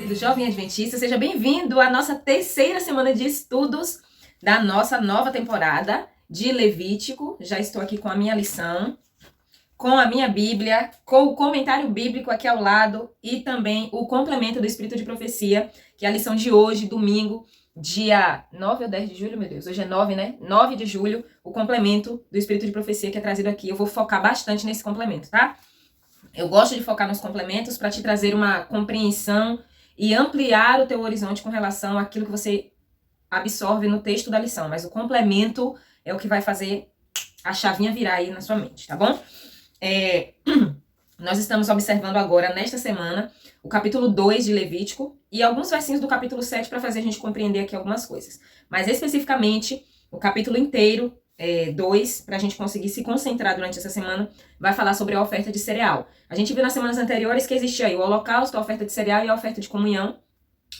querido jovem adventista, seja bem-vindo à nossa terceira semana de estudos da nossa nova temporada de Levítico. Já estou aqui com a minha lição, com a minha Bíblia, com o comentário bíblico aqui ao lado e também o complemento do Espírito de Profecia, que é a lição de hoje, domingo, dia 9 ou 10 de julho, meu Deus, hoje é 9, né? 9 de julho, o complemento do Espírito de Profecia que é trazido aqui. Eu vou focar bastante nesse complemento, tá? Eu gosto de focar nos complementos para te trazer uma compreensão e ampliar o teu horizonte com relação àquilo que você absorve no texto da lição. Mas o complemento é o que vai fazer a chavinha virar aí na sua mente, tá bom? Nós estamos observando agora, nesta semana, o capítulo 2 de Levítico e alguns versinhos do capítulo 7 para fazer a gente compreender aqui algumas coisas. Mas especificamente, o capítulo inteiro, 2, para a gente conseguir se concentrar durante essa semana, vai falar sobre a oferta de cereal. A gente viu nas semanas anteriores que existia aí o holocausto, a oferta de cereal e a oferta de comunhão.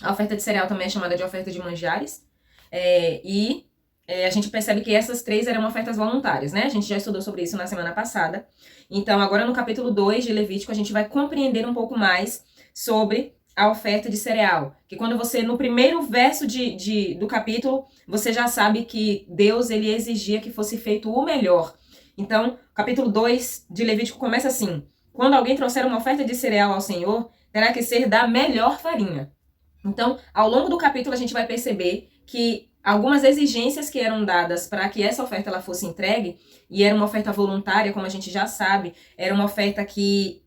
A oferta de cereal também é chamada de oferta de manjares. A gente percebe que essas três eram ofertas voluntárias, né? A gente já estudou sobre isso na semana passada. Então, agora no capítulo 2 de Levítico, a gente vai compreender um pouco mais sobre a oferta de cereal. Que quando você, no primeiro verso do capítulo, você já sabe que Deus, ele exigia que fosse feito o melhor. Então, capítulo 2 de Levítico começa assim: quando alguém trouxer uma oferta de cereal ao Senhor, terá que ser da melhor farinha. Então, ao longo do capítulo, a gente vai perceber que algumas exigências que eram dadas para que essa oferta ela fosse entregue, e era uma oferta voluntária, como a gente já sabe, era uma oferta que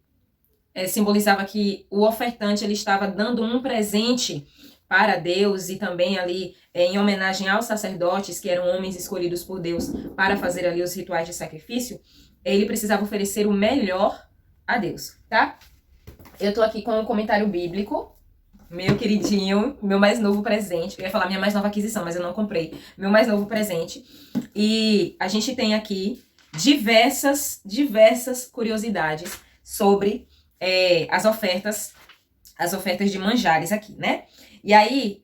simbolizava que o ofertante ele estava dando um presente para Deus e também ali em homenagem aos sacerdotes, que eram homens escolhidos por Deus para fazer ali os rituais de sacrifício. Ele precisava oferecer o melhor a Deus, tá? Eu tô aqui com um comentário bíblico, meu queridinho, meu mais novo presente. Eu ia falar minha mais nova aquisição, mas eu não comprei. Meu mais novo presente. E a gente tem aqui diversas curiosidades sobre as ofertas de manjares aqui, né? E aí,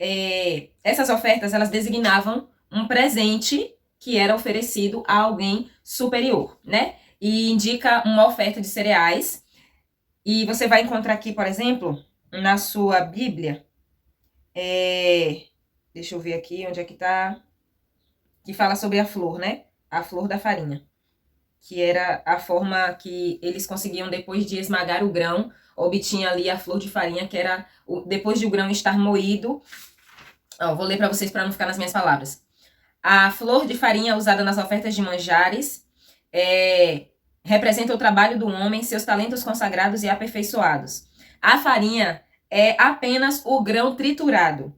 essas ofertas, elas designavam um presente que era oferecido a alguém superior, né? E indica uma oferta de cereais. E você vai encontrar aqui, por exemplo, na sua Bíblia, deixa eu ver aqui, onde é que tá? Que fala sobre a flor, né? A flor da farinha. Que era a forma que eles conseguiam, depois de esmagar o grão, obtinha ali a flor de farinha, que era, depois de o grão estar moído. Vou ler para vocês para não ficar nas minhas palavras. A flor de farinha usada nas ofertas de manjares representa o trabalho do homem, seus talentos consagrados e aperfeiçoados. A farinha é apenas o grão triturado.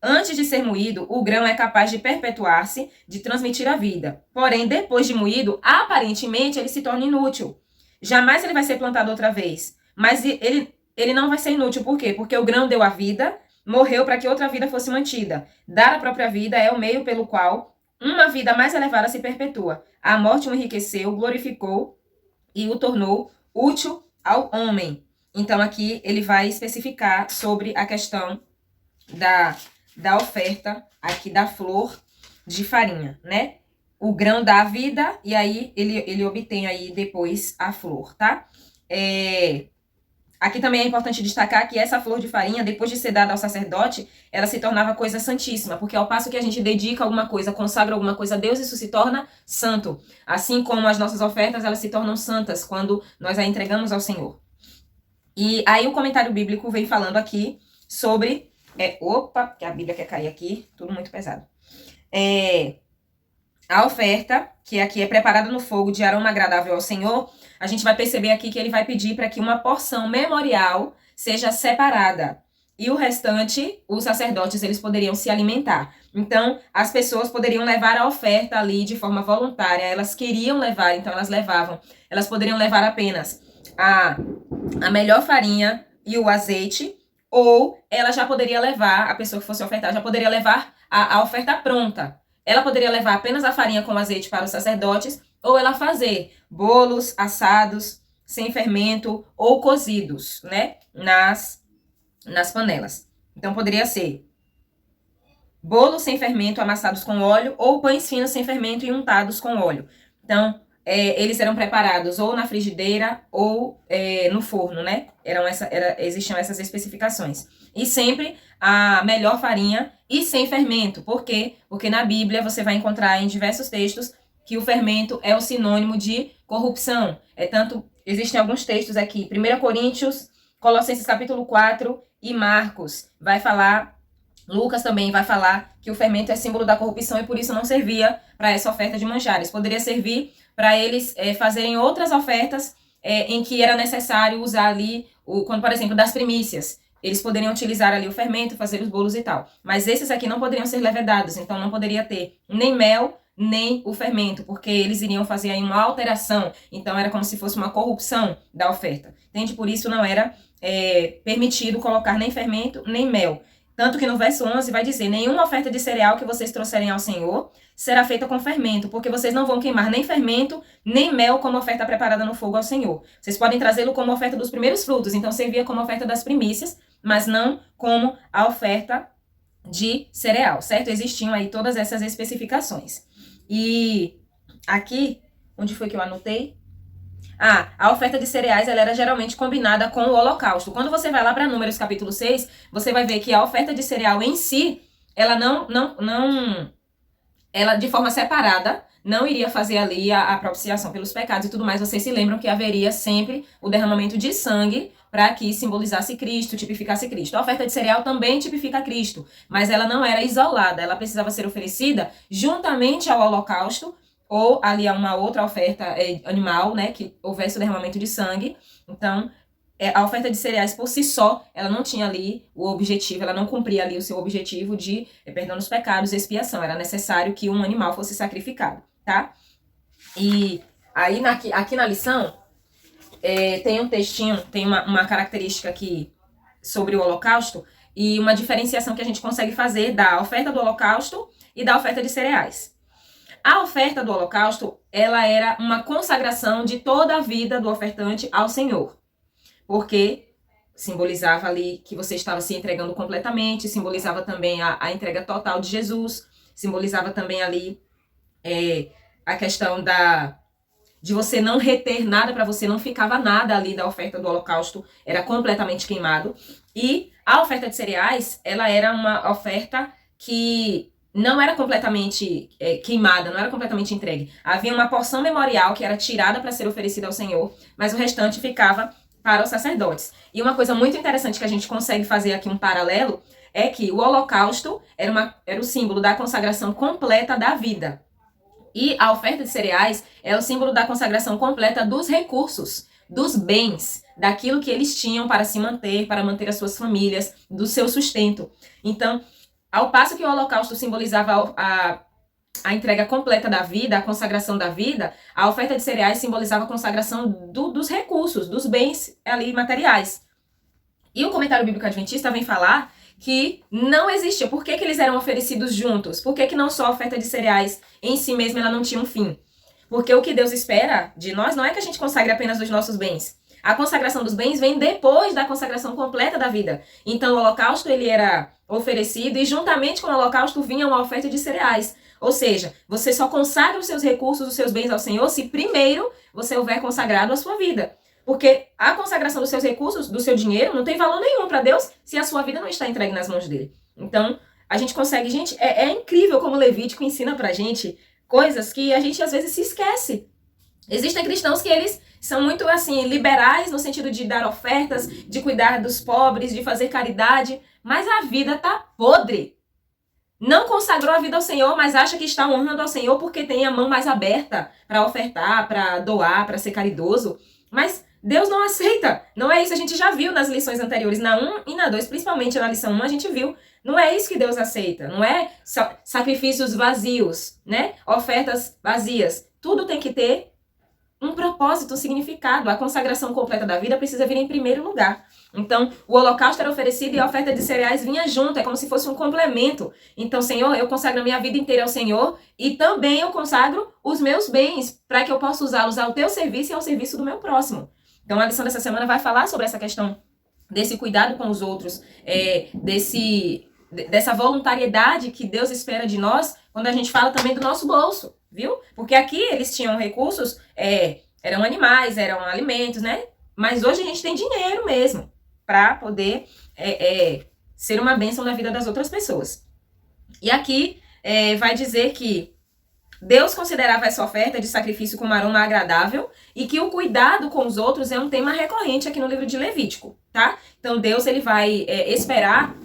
Antes de ser moído, o grão é capaz de perpetuar-se, de transmitir a vida. Porém, depois de moído, aparentemente ele se torna inútil. Jamais ele vai ser plantado outra vez. Mas ele não vai ser inútil. Por quê? Porque o grão deu a vida, morreu para que outra vida fosse mantida. Dar a própria vida é o meio pelo qual uma vida mais elevada se perpetua. A morte o enriqueceu, glorificou e o tornou útil ao homem. Então, aqui ele vai especificar sobre a questão da oferta aqui da flor de farinha, né? O grão dá a vida e aí ele obtém aí depois a flor, tá? Aqui também é importante destacar que essa flor de farinha, depois de ser dada ao sacerdote, ela se tornava coisa santíssima, porque ao passo que a gente dedica alguma coisa, consagra alguma coisa a Deus, isso se torna santo. Assim como as nossas ofertas, elas se tornam santas quando nós a entregamos ao Senhor. E aí o comentário bíblico vem falando aqui sobre... que a Bíblia quer cair aqui, tudo muito pesado. A oferta, que aqui é preparada no fogo de aroma agradável ao Senhor, a gente vai perceber aqui que ele vai pedir para que uma porção memorial seja separada. E o restante, os sacerdotes, eles poderiam se alimentar. Então, as pessoas poderiam levar a oferta ali de forma voluntária. Elas queriam levar, então elas levavam. Elas poderiam levar apenas a melhor farinha e o azeite, ou ela já poderia levar, a pessoa que fosse ofertar, já poderia levar a oferta pronta. Ela poderia levar apenas a farinha com azeite para os sacerdotes, ou ela fazer bolos assados, sem fermento, ou cozidos, né, nas panelas. Então, poderia ser bolos sem fermento amassados com óleo, ou pães finos sem fermento e untados com óleo. Então, eles eram preparados ou na frigideira ou no forno, né? Existiam essas especificações. E sempre a melhor farinha e sem fermento. Por quê? Porque na Bíblia você vai encontrar em diversos textos que o fermento é o sinônimo de corrupção. Existem alguns textos aqui, 1 Coríntios, Colossenses capítulo 4 e Marcos vai falar, Lucas também vai falar que o fermento é símbolo da corrupção e por isso não servia para essa oferta de manjares. Poderia servir para eles fazerem outras ofertas em que era necessário usar ali, quando, por exemplo, das primícias. Eles poderiam utilizar ali o fermento, fazer os bolos e tal. Mas esses aqui não poderiam ser levedados, então não poderia ter nem mel, nem o fermento, porque eles iriam fazer aí uma alteração. Então era como se fosse uma corrupção da oferta. Entende? Por isso não era permitido colocar nem fermento, nem mel. Tanto que no verso 11 vai dizer, nenhuma oferta de cereal que vocês trouxerem ao Senhor será feita com fermento, porque vocês não vão queimar nem fermento, nem mel como oferta preparada no fogo ao Senhor. Vocês podem trazê-lo como oferta dos primeiros frutos, então servia como oferta das primícias, mas não como a oferta de cereal, certo? Existiam aí todas essas especificações. E aqui, onde foi que eu anotei? A oferta de cereais ela era geralmente combinada com o holocausto. Quando você vai lá para Números capítulo 6, você vai ver que a oferta de cereal em si, ela ela de forma separada, não iria fazer ali a propiciação pelos pecados e tudo mais. Vocês se lembram que haveria sempre o derramamento de sangue para que simbolizasse Cristo, tipificasse Cristo. A oferta de cereal também tipifica Cristo, mas ela não era isolada, ela precisava ser oferecida juntamente ao holocausto, ou ali a uma outra oferta animal, né, que houvesse o derramamento de sangue. Então, a oferta de cereais por si só, ela não tinha ali o objetivo, ela não cumpria ali o seu objetivo de perdão dos pecados e expiação. Era necessário que um animal fosse sacrificado, tá? E aí, aqui na lição, tem um textinho, tem uma característica aqui sobre o holocausto e uma diferenciação que a gente consegue fazer da oferta do holocausto e da oferta de cereais. A oferta do holocausto, ela era uma consagração de toda a vida do ofertante ao Senhor. Porque simbolizava ali que você estava se entregando completamente, simbolizava também a entrega total de Jesus, simbolizava também ali a questão de você não reter nada para você, não ficava nada ali da oferta do holocausto, era completamente queimado. E a oferta de cereais, ela era uma oferta que não era completamente queimada, não era completamente entregue. Havia uma porção memorial que era tirada para ser oferecida ao Senhor, mas o restante ficava para os sacerdotes. E uma coisa muito interessante que a gente consegue fazer aqui um paralelo é que o holocausto era o símbolo da consagração completa da vida. E a oferta de cereais é o símbolo da consagração completa dos recursos, dos bens, daquilo que eles tinham para se manter, para manter as suas famílias, do seu sustento. Então, ao passo que o holocausto simbolizava a entrega completa da vida, a consagração da vida, a oferta de cereais simbolizava a consagração dos recursos, dos bens ali materiais. E o comentário bíblico adventista vem falar que não existia. Por que eles eram oferecidos juntos? Por que não só a oferta de cereais em si mesma ela não tinha um fim? Porque o que Deus espera de nós não é que a gente consagre apenas os nossos bens. A consagração dos bens vem depois da consagração completa da vida. Então o holocausto ele era oferecido e juntamente com o holocausto vinha uma oferta de cereais. Ou seja, você só consagra os seus recursos, os seus bens ao Senhor se primeiro você houver consagrado a sua vida. Porque a consagração dos seus recursos, do seu dinheiro, não tem valor nenhum para Deus se a sua vida não está entregue nas mãos dele. Então, a gente consegue, gente, é incrível como o Levítico ensina pra gente coisas que a gente às vezes se esquece. Existem cristãos que eles são muito, assim, liberais no sentido de dar ofertas, de cuidar dos pobres, de fazer caridade, mas a vida tá podre. Não consagrou a vida ao Senhor, mas acha que está honrando ao Senhor porque tem a mão mais aberta para ofertar, para doar, para ser caridoso. Mas Deus não aceita. Não é isso. A gente já viu nas lições anteriores, na 1 e na 2, principalmente na lição 1, a gente viu. Não é isso que Deus aceita. Não é sacrifícios vazios, né? Ofertas vazias. Tudo tem que ter um propósito, um significado. A consagração completa da vida precisa vir em primeiro lugar. Então, o holocausto era oferecido e a oferta de cereais vinha junto. É como se fosse um complemento. Então, Senhor, eu consagro a minha vida inteira ao Senhor e também eu consagro os meus bens para que eu possa usá-los ao teu serviço e ao serviço do meu próximo. Então, a lição dessa semana vai falar sobre essa questão desse cuidado com os outros, dessa voluntariedade que Deus espera de nós quando a gente fala também do nosso bolso. viu? Porque aqui eles tinham recursos, eram animais, eram alimentos, né? Mas hoje a gente tem dinheiro mesmo para poder ser uma bênção na vida das outras pessoas. E aqui vai dizer que Deus considerava essa oferta de sacrifício como aroma agradável e que o cuidado com os outros é um tema recorrente aqui no livro de Levítico, tá? Então Deus ele vai esperar.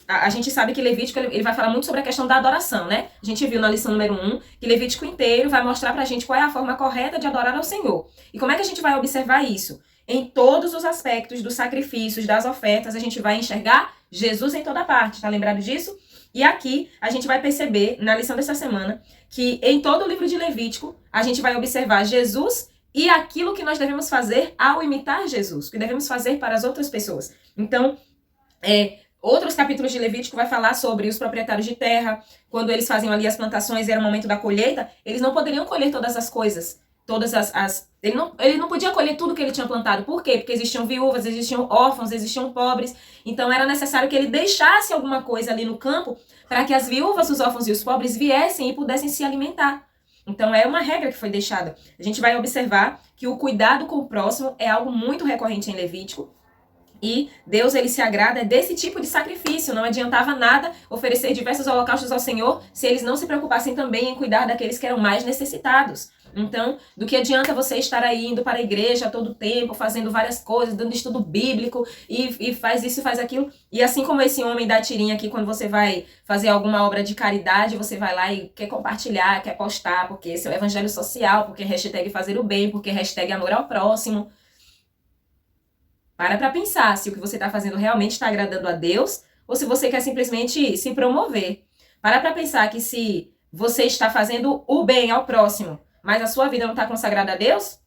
A gente sabe que Levítico ele vai falar muito sobre a questão da adoração, né? A gente viu na lição número 1 que Levítico inteiro vai mostrar pra gente qual é a forma correta de adorar ao Senhor. E como é que a gente vai observar isso? Em todos os aspectos dos sacrifícios, das ofertas, a gente vai enxergar Jesus em toda parte, tá lembrado disso? E aqui a gente vai perceber, na lição dessa semana, que em todo o livro de Levítico, a gente vai observar Jesus e aquilo que nós devemos fazer ao imitar Jesus, que devemos fazer para as outras pessoas. Então, outros capítulos de Levítico vai falar sobre os proprietários de terra, quando eles faziam ali as plantações e era o momento da colheita, eles não poderiam colher todas as coisas, ele não podia colher tudo que ele tinha plantado. Por quê? Porque existiam viúvas, existiam órfãos, existiam pobres. Então era necessário que ele deixasse alguma coisa ali no campo para que as viúvas, os órfãos e os pobres viessem e pudessem se alimentar. Então é uma regra que foi deixada. A gente vai observar que o cuidado com o próximo é algo muito recorrente em Levítico. E Deus, ele se agrada desse tipo de sacrifício. Não adiantava nada oferecer diversos holocaustos ao Senhor se eles não se preocupassem também em cuidar daqueles que eram mais necessitados. Então, do que adianta você estar aí indo para a igreja todo tempo, fazendo várias coisas, dando estudo bíblico, e faz isso e faz aquilo. E assim como esse homem da tirinha aqui, quando você vai fazer alguma obra de caridade, você vai lá e quer compartilhar, quer postar, porque esse é o evangelho social, porque hashtag fazer o bem, porque hashtag amor ao próximo. Para pensar se o que você está fazendo realmente está agradando a Deus ou se você quer simplesmente se promover. Para pensar que se você está fazendo o bem ao próximo, mas a sua vida não está consagrada a Deus,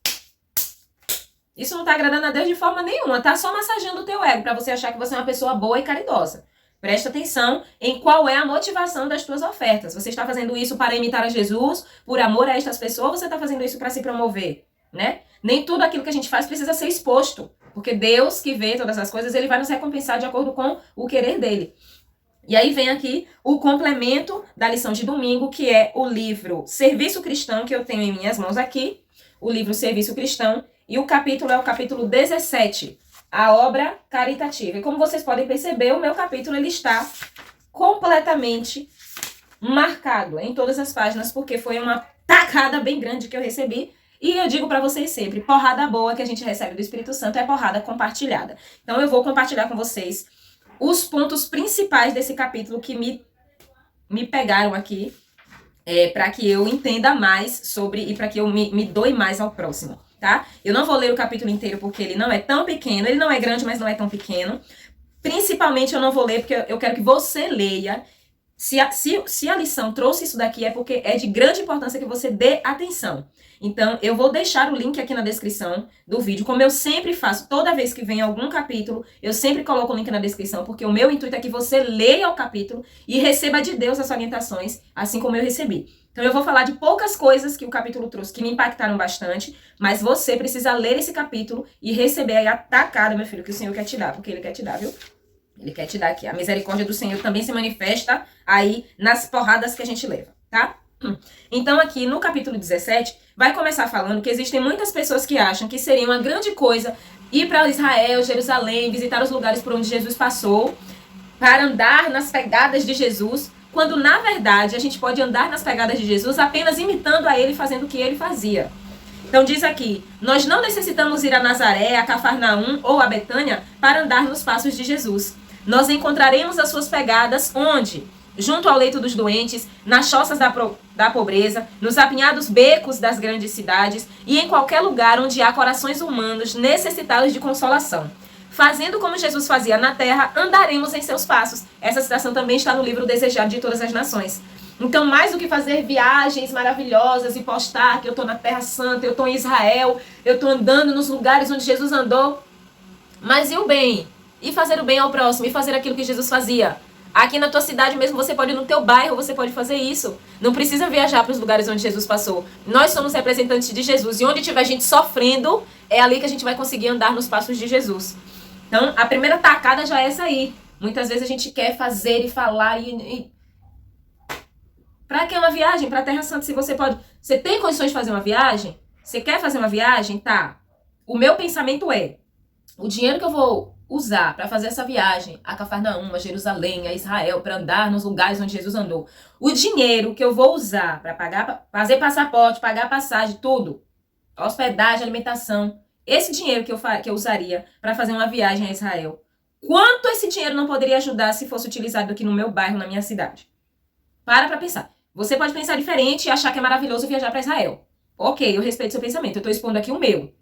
isso não está agradando a Deus de forma nenhuma. Está só massageando o teu ego para você achar que você é uma pessoa boa e caridosa. Presta atenção em qual é a motivação das tuas ofertas. Você está fazendo isso para imitar a Jesus, por amor a estas pessoas, ou você está fazendo isso para se promover, né? Nem tudo aquilo que a gente faz precisa ser exposto, porque Deus, que vê todas as coisas, ele vai nos recompensar de acordo com o querer dele. E aí vem aqui o complemento da lição de domingo, que é o livro Serviço Cristão, que eu tenho em minhas mãos aqui, o livro Serviço Cristão, e o capítulo é o capítulo 17, a obra caritativa. E como vocês podem perceber, o meu capítulo ele está completamente marcado em todas as páginas, porque foi uma tacada bem grande que eu recebi. E eu digo para vocês sempre, porrada boa que a gente recebe do Espírito Santo é porrada compartilhada. Então eu vou compartilhar com vocês os pontos principais desse capítulo que me pegaram aqui, para que eu entenda mais sobre e para que eu me doe mais ao próximo, tá? Eu não vou ler o capítulo inteiro porque ele não é tão pequeno, ele não é grande, mas não é tão pequeno. Principalmente eu não vou ler porque eu quero que você leia. Se a lição trouxe isso daqui é porque é de grande importância que você dê atenção. Então, eu vou deixar o link aqui na descrição do vídeo, como eu sempre faço, toda vez que vem algum capítulo, eu sempre coloco o link na descrição, porque o meu intuito é que você leia o capítulo e receba de Deus as orientações, assim como eu recebi. Então, eu vou falar de poucas coisas que o capítulo trouxe, que me impactaram bastante, mas você precisa ler esse capítulo e receber aí a tacada, meu filho, que o Senhor quer te dar, porque Ele quer te dar, viu? Ele quer te dar aqui. A misericórdia do Senhor também se manifesta aí nas porradas que a gente leva, tá? Então, aqui no capítulo 17, vai começar falando que existem muitas pessoas que acham que seria uma grande coisa ir para Israel, Jerusalém, visitar os lugares por onde Jesus passou, para andar nas pegadas de Jesus, quando, na verdade, a gente pode andar nas pegadas de Jesus apenas imitando a ele, fazendo o que ele fazia. Então, diz aqui, nós não necessitamos ir a Nazaré, a Cafarnaum ou a Betânia para andar nos passos de Jesus. Nós encontraremos as suas pegadas onde? Junto ao leito dos doentes, nas choças da pobreza, nos apinhados becos das grandes cidades e em qualquer lugar onde há corações humanos necessitados de consolação. Fazendo como Jesus fazia na terra, andaremos em seus passos. Essa citação também está no livro Desejado de Todas as Nações. Então, mais do que fazer viagens maravilhosas e postar que eu estou na Terra Santa, eu estou em Israel, eu estou andando nos lugares onde Jesus andou, mas e o bem? E fazer o bem ao próximo? E fazer aquilo que Jesus fazia? Aqui na tua cidade mesmo, você pode ir no teu bairro, você pode fazer isso. Não precisa viajar para os lugares onde Jesus passou. Nós somos representantes de Jesus. E onde tiver gente sofrendo, é ali que a gente vai conseguir andar nos passos de Jesus. Então, a primeira tacada já é essa aí. Muitas vezes a gente quer fazer e falar Para que uma viagem para a Terra Santa se você pode Você tem condições de fazer uma viagem? Você quer fazer uma viagem? Tá. O meu pensamento é, o dinheiro que eu vou usar para fazer essa viagem a Cafarnaum, a Jerusalém, a Israel, para andar nos lugares onde Jesus andou, o dinheiro que eu vou usar para pagar, fazer passaporte, pagar passagem, tudo, hospedagem, alimentação, esse dinheiro que eu usaria para fazer uma viagem a Israel, quanto esse dinheiro não poderia ajudar se fosse utilizado aqui no meu bairro, na minha cidade? Para pensar. Você pode pensar diferente e achar que é maravilhoso viajar para Israel. Ok, eu respeito seu pensamento, eu estou expondo aqui o meu.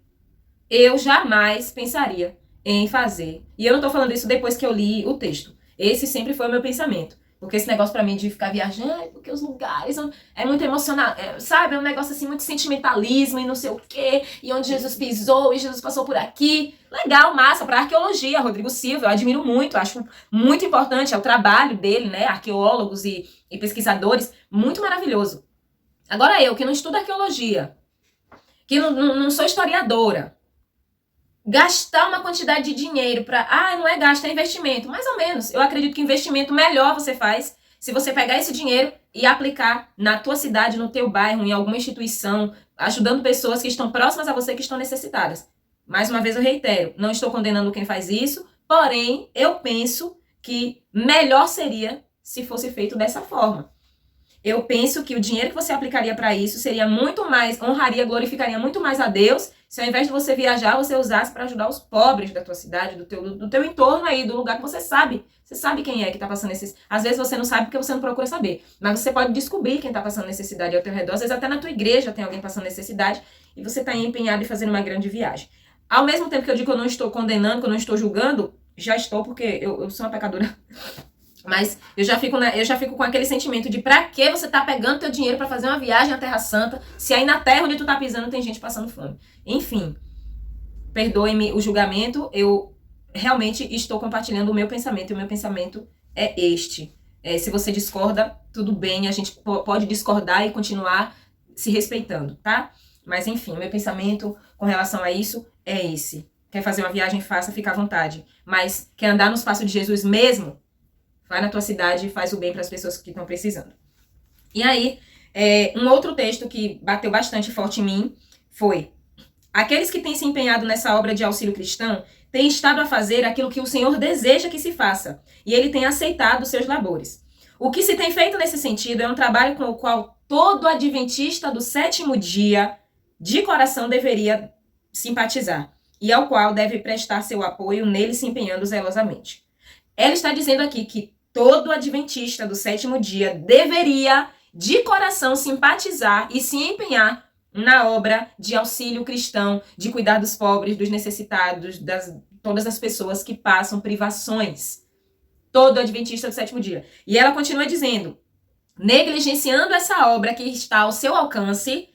Eu jamais pensaria em fazer. E eu não tô falando isso depois que eu li o texto. Esse sempre foi o meu pensamento. Porque esse negócio pra mim de ficar viajando, porque os lugares é muito emocional, sabe? É um negócio assim, muito sentimentalismo e não sei o quê. E onde Jesus pisou e Jesus passou por aqui. Legal, massa, pra arqueologia. Rodrigo Silva, eu admiro muito, acho muito importante. É o trabalho dele, né? Arqueólogos e pesquisadores. Muito maravilhoso. Agora eu, que não estudo arqueologia, que não sou historiadora, gastar uma quantidade de dinheiro para... não é gasto, é investimento. Mais ou menos. Eu acredito que investimento melhor você faz se você pegar esse dinheiro e aplicar na tua cidade, no teu bairro, em alguma instituição, ajudando pessoas que estão próximas a você, que estão necessitadas. Mais uma vez eu reitero, não estou condenando quem faz isso, porém, eu penso que melhor seria se fosse feito dessa forma. Eu penso que o dinheiro que você aplicaria para isso seria muito mais, honraria, glorificaria muito mais a Deus, se ao invés de você viajar, você usasse para ajudar os pobres da tua cidade, do teu entorno aí, do lugar que você sabe. Você sabe quem é que está passando necessidade. Às vezes você não sabe porque você não procura saber, mas você pode descobrir quem está passando necessidade ao teu redor. Às vezes até na tua igreja tem alguém passando necessidade e você está empenhado em fazer uma grande viagem. Ao mesmo tempo que eu digo que eu não estou condenando, que eu não estou julgando, já estou, porque eu sou uma pecadora. Mas eu já fico com aquele sentimento de pra que você tá pegando teu dinheiro pra fazer uma viagem à Terra Santa, se aí na terra onde tu tá pisando tem gente passando fome. Enfim, perdoe-me o julgamento, eu realmente estou compartilhando o meu pensamento, e o meu pensamento é este. Se você discorda, tudo bem, a gente pode discordar e continuar se respeitando, tá? Mas enfim, o meu pensamento com relação a isso é esse. Quer fazer uma viagem, faça, fica à vontade. Mas quer andar nos passos de Jesus mesmo? Vai na tua cidade e faz o bem para as pessoas que estão precisando. E aí, um outro texto que bateu bastante forte em mim foi: aqueles que têm se empenhado nessa obra de auxílio cristão têm estado a fazer aquilo que o Senhor deseja que se faça, e Ele tem aceitado os seus labores. O que se tem feito nesse sentido é um trabalho com o qual todo adventista do sétimo dia, de coração, deveria simpatizar, e ao qual deve prestar seu apoio, nele se empenhando zelosamente. Ela está dizendo aqui que todo adventista do sétimo dia deveria, de coração, simpatizar e se empenhar na obra de auxílio cristão, de cuidar dos pobres, dos necessitados, todas as pessoas que passam privações. Todo adventista do sétimo dia. E ela continua dizendo: negligenciando essa obra que está ao seu alcance,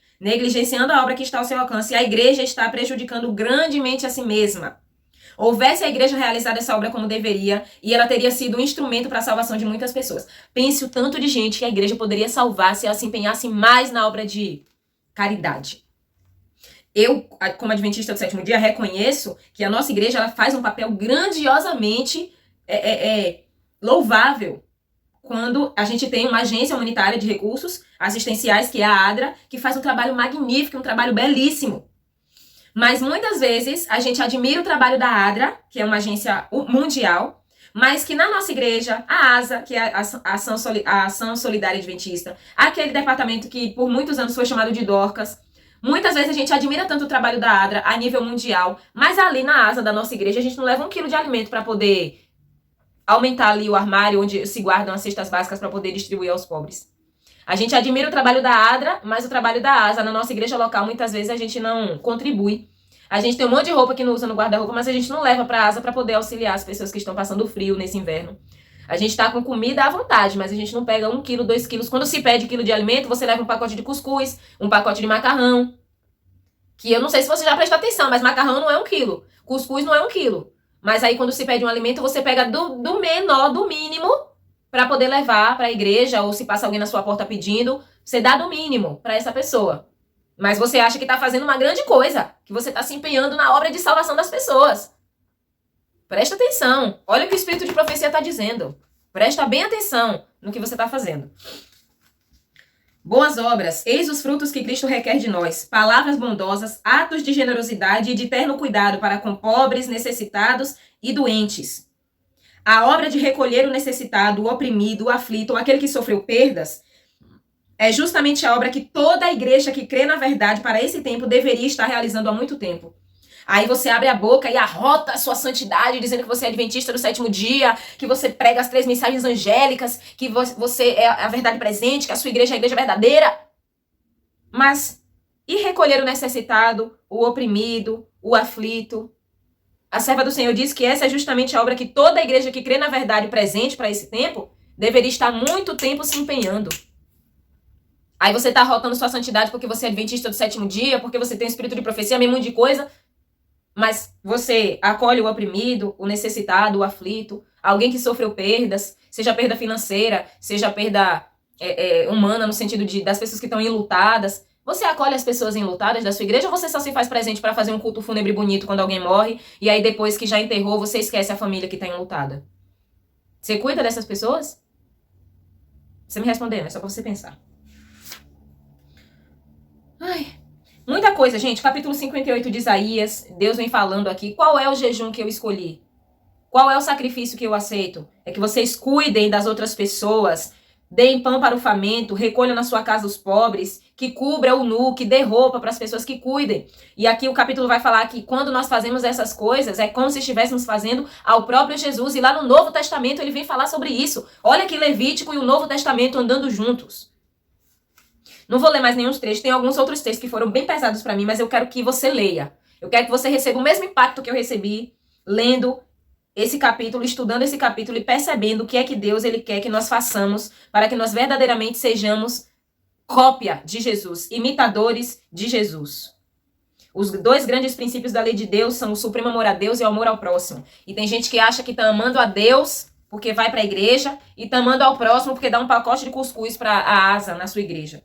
a igreja está prejudicando grandemente a si mesma. Houvesse a igreja realizado essa obra como deveria, e ela teria sido um instrumento para a salvação de muitas pessoas. Pense o tanto de gente que a igreja poderia salvar se ela se empenhasse mais na obra de caridade. Eu, como adventista do sétimo dia, reconheço que a nossa igreja ela faz um papel grandiosamente louvável quando a gente tem uma agência humanitária de recursos assistenciais, que é a ADRA, que faz um trabalho magnífico, um trabalho belíssimo. Mas muitas vezes a gente admira o trabalho da ADRA, que é uma agência mundial, mas que na nossa igreja, a ASA, que é a Ação Solidária Adventista, aquele departamento que por muitos anos foi chamado de Dorcas, muitas vezes a gente admira tanto o trabalho da ADRA a nível mundial, mas ali na ASA da nossa igreja a gente não leva 1 quilo de alimento para poder aumentar ali o armário onde se guardam as cestas básicas para poder distribuir aos pobres. A gente admira o trabalho da ADRA, mas o trabalho da ASA na nossa igreja local, muitas vezes a gente não contribui. A gente tem um monte de roupa que não usa no guarda-roupa, mas a gente não leva para a ASA para poder auxiliar as pessoas que estão passando frio nesse inverno. A gente tá com comida à vontade, mas a gente não pega 1 quilo, 2 quilos. Quando se pede quilo de alimento, você leva um pacote de cuscuz, um pacote de macarrão. Que eu não sei se você já prestou atenção, mas macarrão não é 1 quilo. Cuscuz não é 1 quilo. Mas aí quando se pede um alimento, você pega do menor, do mínimo, para poder levar para a igreja, ou se passa alguém na sua porta pedindo, você dá do mínimo para essa pessoa. Mas você acha que está fazendo uma grande coisa, que você está se empenhando na obra de salvação das pessoas. Presta atenção. Olha o que o Espírito de Profecia está dizendo. Presta bem atenção no que você está fazendo. Boas obras, eis os frutos que Cristo requer de nós, palavras bondosas, atos de generosidade e de terno cuidado para com pobres, necessitados e doentes. A obra de recolher o necessitado, o oprimido, o aflito, ou aquele que sofreu perdas, é justamente a obra que toda a igreja que crê na verdade para esse tempo deveria estar realizando há muito tempo. Aí você abre a boca e arrota a sua santidade, dizendo que você é adventista do sétimo dia, que você prega as 3 mensagens angélicas, que você é a verdade presente, que a sua igreja é a igreja verdadeira. Mas e recolher o necessitado, o oprimido, o aflito? A serva do Senhor diz que essa é justamente a obra que toda a igreja que crê na verdade presente para esse tempo deveria estar há muito tempo se empenhando. Aí você está arrotando sua santidade porque você é adventista do sétimo dia, porque você tem o espírito de profecia, meio monte de coisa. Mas você acolhe o oprimido, o necessitado, o aflito, alguém que sofreu perdas, seja perda financeira, seja perda humana, no sentido das pessoas que estão enlutadas. Você acolhe as pessoas enlutadas da sua igreja ou você só se faz presente para fazer um culto fúnebre bonito quando alguém morre e aí depois que já enterrou, você esquece a família que está enlutada? Você cuida dessas pessoas? Você me respondeu, é só para você pensar. Ai, muita coisa, gente. Capítulo 58 de Isaías, Deus vem falando aqui. Qual é o jejum que eu escolhi? Qual é o sacrifício que eu aceito? É que vocês cuidem das outras pessoas, deem pão para o faminto, recolham na sua casa os pobres, que cubra o nu, que dê roupa para as pessoas que cuidem. E aqui o capítulo vai falar que quando nós fazemos essas coisas, é como se estivéssemos fazendo ao próprio Jesus. E lá no Novo Testamento ele vem falar sobre isso. Olha que Levítico e o Novo Testamento andando juntos. Não vou ler mais nenhum trecho, tem alguns outros textos que foram bem pesados para mim, mas eu quero que você leia. Eu quero que você receba o mesmo impacto que eu recebi lendo esse capítulo, estudando esse capítulo e percebendo o que é que Deus ele quer que nós façamos para que nós verdadeiramente sejamos cópia de Jesus, imitadores de Jesus. Os 2 grandes princípios da lei de Deus são o supremo amor a Deus e o amor ao próximo. E tem gente que acha que está amando a Deus porque vai para a igreja e está amando ao próximo porque dá um pacote de cuscuz para a asa na sua igreja.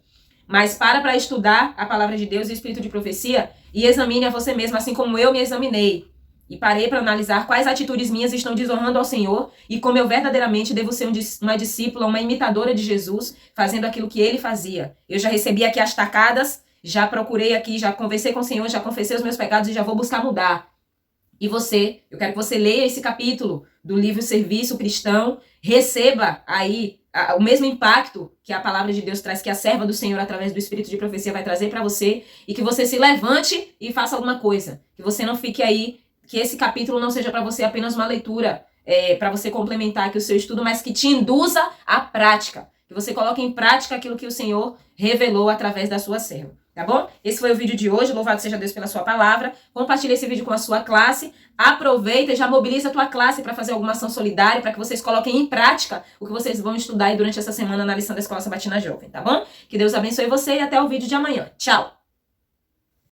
Mas para estudar a palavra de Deus e o espírito de profecia e examine a você mesmo, assim como eu me examinei. E parei para analisar quais atitudes minhas estão desonrando ao Senhor e como eu verdadeiramente devo ser uma discípula, uma imitadora de Jesus, fazendo aquilo que ele fazia. Eu já recebi aqui as tacadas, já procurei aqui, já conversei com o Senhor, já confessei os meus pecados e já vou buscar mudar. E você, eu quero que você leia esse capítulo do livro Serviço Cristão, receba aí o mesmo impacto que a palavra de Deus traz, que a serva do Senhor, através do Espírito de Profecia, vai trazer para você, e que você se levante e faça alguma coisa. Que você não fique aí, que esse capítulo não seja para você apenas uma leitura, para você complementar aqui o seu estudo, mas que te induza à prática. Que você coloque em prática aquilo que o Senhor revelou através da sua serva. Tá bom? Esse foi o vídeo de hoje. Louvado seja Deus pela sua palavra. Compartilhe esse vídeo com a sua classe. Aproveita e já mobiliza a tua classe para fazer alguma ação solidária, para que vocês coloquem em prática o que vocês vão estudar aí durante essa semana na lição da Escola Sabatina Jovem, tá bom? Que Deus abençoe você e até o vídeo de amanhã. Tchau!